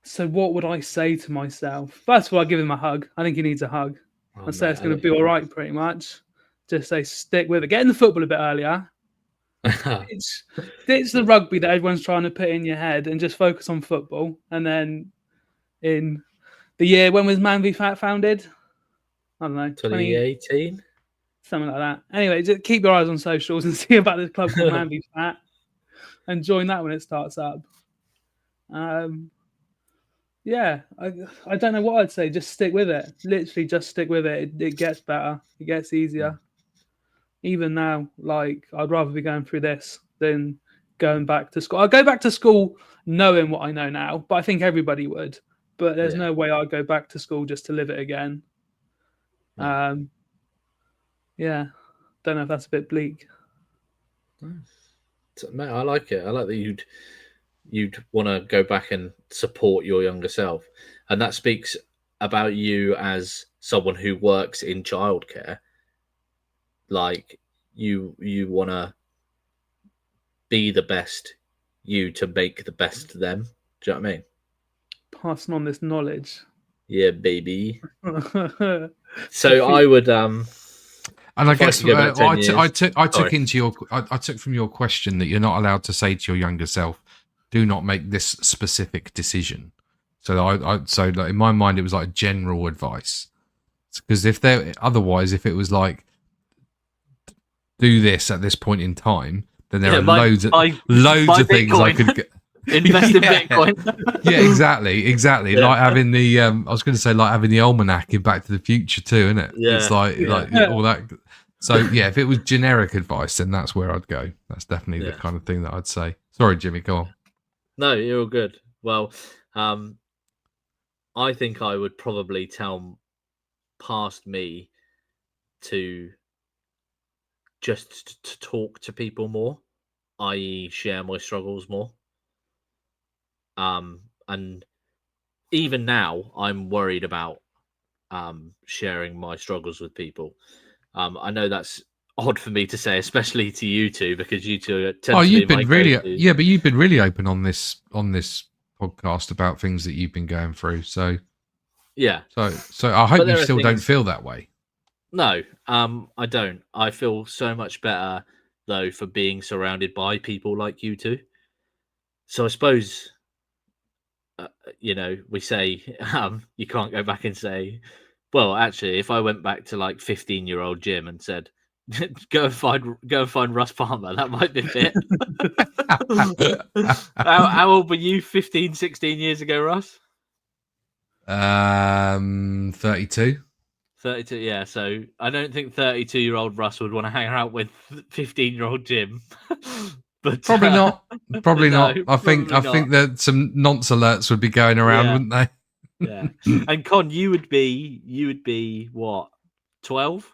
So what would I say to myself? First of all, I'd give him a hug. I think he needs a hug. I'd say it's going to be all right, pretty much. Just say, stick with it. Get in the football a bit earlier. It's the rugby that everyone's trying to put in your head, and just focus on football. And then in the year, when was Man v Fat founded? I don't know. 2018? Something like that. Anyway, just keep your eyes on socials and see about this club called Man v Fat, and join that when it starts up. Yeah, I don't know what I'd say. Just stick with it. Literally, just stick with it. It gets better. It gets easier. Even now, like, I'd rather be going through this than going back to school. I'd go back to school knowing what I know now, but I think everybody would. But there's no way I'd go back to school just to live it again. Don't know if that's a bit bleak. Mate, I like it. I like that you'd want to go back and support your younger self, and that speaks about you as someone who works in childcare. Like, you want to be the best you to make the best them. Do you know what I mean? passing on this knowledge. Yeah, baby. So I would and I guess I took from your question that you're not allowed to say to your younger self, do not make this specific decision. So so in my mind it was like general advice, because if it was like do this at this point in time, then there are loads of things I could get. Invest in Bitcoin. Yeah, exactly. Yeah. Like having the I was going to say like having the almanac in Back to the Future too, isn't it? Yeah. It's like all that. So yeah, if it was generic advice, then that's where I'd go. That's definitely the Yeah. kind of thing that I'd say. Sorry, Jimmy, go on. No, you're all good. Well, I think I would probably tell past me to just to talk to people more, i.e., share my struggles more. And even now, I'm worried about sharing my struggles with people. I know that's odd for me to say, especially to you two, because you two tend to be You've my been really, go-tos. yeah, but you've been really open on this podcast about things that you've been going through. So Yeah, I hope But you there are still don't things- feel that way. No, I don't. I feel so much better though for being surrounded by people like you two. So I suppose, we say you can't go back and say, well, actually, if I went back to like 15-year-old Jim and said, go and find Russ Palmer, that might be fit. How old were you 15, 16 years ago, Russ? 32. 32, yeah. So I don't think 32-year-old Russ would want to hang out with 15-year-old Jim. But Probably not. Probably no, not. I think probably not. that some nonce alerts would be going around, Yeah. wouldn't they? Yeah. And Con, you would be what? 12?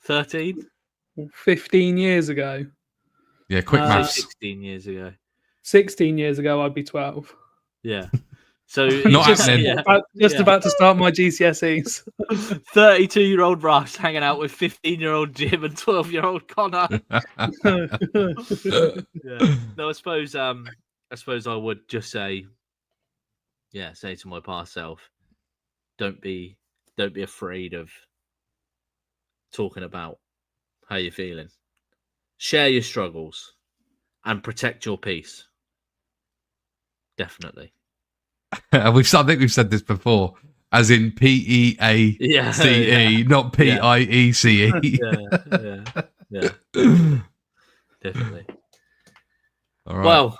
13? 15 years ago. Yeah, quick Say maths. 16 years ago. 16 years ago, I'd be 12. Yeah. So Not it's happening. About to start my GCSEs. 32-year-old Russ hanging out with 15-year-old Jim and 12-year-old Connor. Yeah. No, I suppose I would just say to my past self, don't be afraid of talking about how you're feeling. Share your struggles and protect your peace. Definitely. I think we've said this before, as in PEACE, not PIECE. Yeah. Definitely. All right. Well,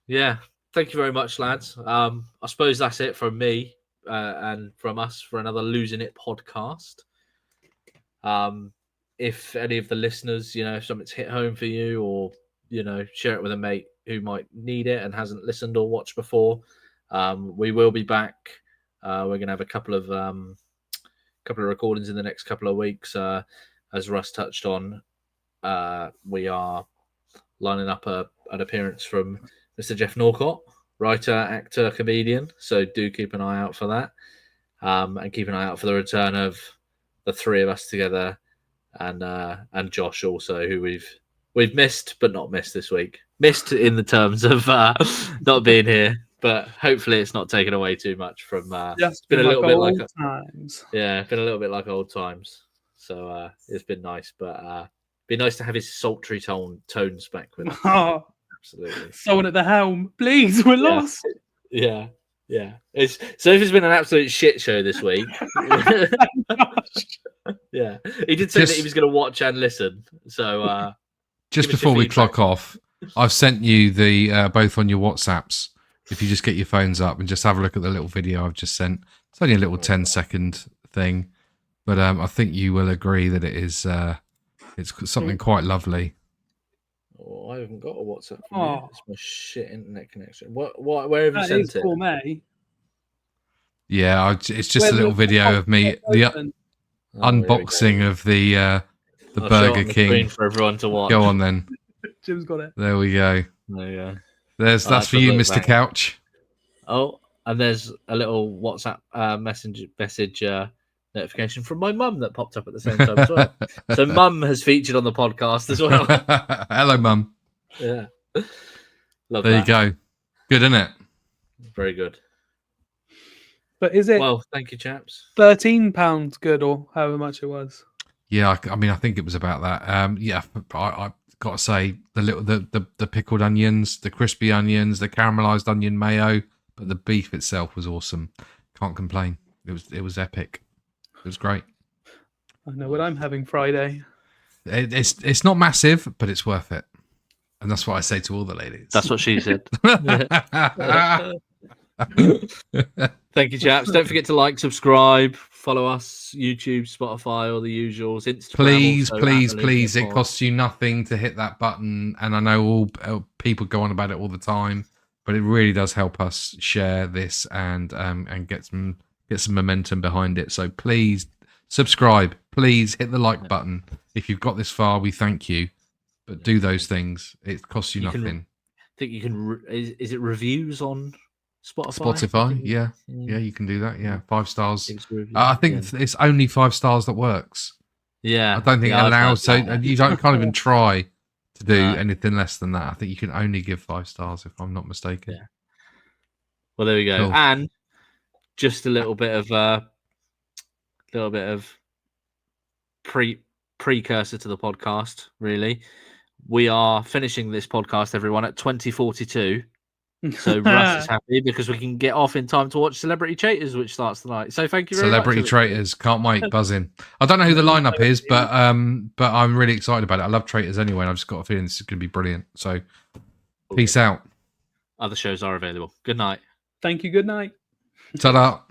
yeah. Thank you very much, lads. I suppose that's it from me and from us for another Losing It podcast. If any of the listeners, if something's hit home for you, or share it with a mate who might need it and hasn't listened or watched before, we will be back. We're going to have a couple of recordings in the next couple of weeks. As Russ touched on, we are lining up an appearance from Mr. Jeff Norcott, writer, actor, comedian. So do keep an eye out for that, and keep an eye out for the return of the three of us together, and Josh also, who we've missed but not missed this week. Missed in the terms of not being here, but hopefully it's not taken away too much from. It's been a little bit like times. Yeah, it's been a little bit like old times. So it's been nice, but be nice to have his sultry tones back with us. Oh, absolutely. Someone at the helm, please. We're lost. Yeah. If it's been an absolute shit show this week. Yeah, he did say that he was going to watch and listen. So just before we clock off, I've sent you the both on your WhatsApps. If you just get your phones up and just have a look at the little video I've just sent. It's only a little 10-second thing, but I think you will agree that it is it's something quite lovely. Oh, I haven't got a WhatsApp from you. It's my shit internet connection. Where have you sent it? Gourmet. Yeah, it's just a little video of me, the unboxing of the Burger King for everyone to watch. Go on then. Jim's got it. There we go. There you go. That's for you, Mr. Couch. Oh, and there's a little WhatsApp message notification from my mum that popped up at the same time as well. So mum has featured on the podcast as well. Hello, mum. Yeah. Love there that. You go. Good, isn't it? Very good. But is it? Well, thank you, chaps. £13 good, or however much it was? Yeah, I mean, I think it was about that. Yeah, I got to say the pickled onions, the crispy onions, the caramelized onion mayo, but the beef itself was awesome. Can't complain. It was epic. It was great. I know what I'm having Friday. It's not massive, but it's worth it, and that's what I say to all the ladies. That's what she said. Thank you, chaps. Don't forget to like, subscribe, Follow us, YouTube, Spotify, all the usuals. Instagram. Please, also, please, at the Losing please. It It Pod. costs you nothing to hit that button, and I know all people go on about it all the time, but it really does help us share this and get some momentum behind it. So please subscribe. Please hit the like button. If you've got this far, we thank you. But do those things. It costs you nothing. I think you can. Is it reviews on Spotify? Spotify, yeah, you can do that. Yeah, 5 stars. I think it's only 5 stars that works. Yeah, I don't think it allows. So you can't even try to do anything less than that. I think you can only give 5 stars, if I'm not mistaken. Yeah. Well, there we go. Cool. And just a little bit of precursor to the podcast. Really, we are finishing this podcast, everyone, at 2042. So Russ is happy because we can get off in time to watch Celebrity Traitors, which starts tonight. So thank you very much. Celebrity Traitors, can't wait, buzzing. I don't know who the lineup is, but I'm really excited about it. I love Traitors anyway, and I've just got a feeling this is going to be brilliant. So, peace out. Other shows are available. Good night. Thank you. Good night. Ta-da.